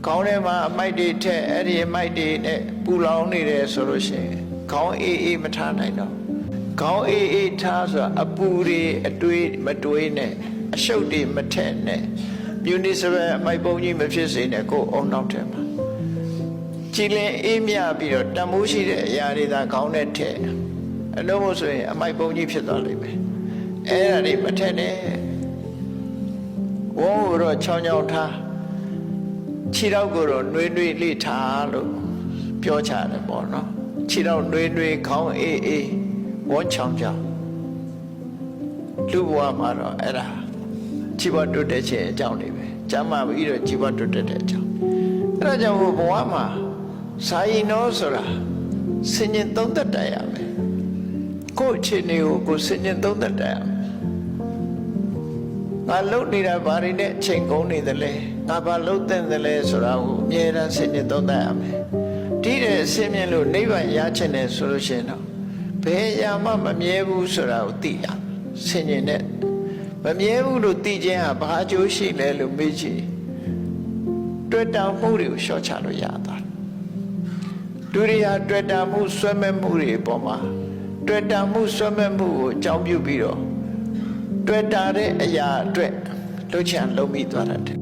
ခေါင်းထဲမှာအမိုက်တွေထက်အဲ့ဒီအမိုက်တွေနဲ့ပူလောင်နေတယ်ဆိုလို့ရှိရင်ခေါင်းအေးမထားနိုင်တော့ခေါင်းအေးထားဆိုတာအပူတွေအတွေးမတွေးနဲ့အရှုပ်တွေမထက်နဲ့မြူနီစပယ်အမိုက်ပုံကြီးမဖြစ်စေနဲ့ကိုယ်အောင်နောက်ထဲမှာကြည်လင်အေးမြပြီးတော့တန်မိုးရှိတဲ့အရာတွေသာခေါင်းနဲ့ထည့်အလုံးမဆိုရင်အမိုက်ပုံကြီးဖြစ်သွားလိမ့်မယ်အဲ့ဒါတွေမထက်နဲ့ဝုန်းကိုတော့ချောင်းချောင်းထားခြေတော့ကိုတော့နှွေးနှွေးလေးထားလို့ပြောချတယ်ပေါ့နော်ခြေတော့နှွေးနှွေးခေါင်းအေးဝန်းချောင်းချောင်းလူဘဝမှာတော့အဲ့ဒါခြေပေါ်တွတ်တဲ့ခြင်းအကြောင်းတွေပဲကျမ်းမာပြီးတော့ခြေပေါ်တွတ်တဲ့အကြောင်းအဲ့ဒါကြောင့်ဘဝမှာစာရင်တော်ဆိုတာစဉ္ញင်သုံးသက်တတ်ရမယ်ကိုယ့်အခြေအနေကိုစဉ္ញင်သုံးသက်တတ်ရမယ်ငါလှုပ်နေတာဘာတွေနဲ့ချိန်ကုန်နေသလဲငါဘာလှုပ်တဲ့သလဲဆိုတာကိုအမြဲတမ်းစဉ္ញင်သုံးသက်ရမယ်ဒီတဲ့အစင်းမြင်လို့နိဗ္ဗာန်ရချင်တယ်ဆိုလို့ရှိရင်တော့ဘယ်အရာမှမမြဲဘူးဆိုတာကိုသိရစဉ္ញင်နဲ့မမြဲဘူးလို့သိခြင်းဟာဘာအကျိုးရှိလဲလို့မေးကြည့်တွေ့တာမှုတွေကိုရှော့ချလို့ရတာလူတွေဟာတွေ့တာမှုဆွဲမဲ့မှုတွေအပေါ်မှာတွေ့တာမှုဆွဲမဲ့မှုကိုအကြောင်းပြုပြီးတော့တွေ့တာတဲ့အရာအတွက်လှုပ်ချံလုပ်မိသွားတတ်တယ်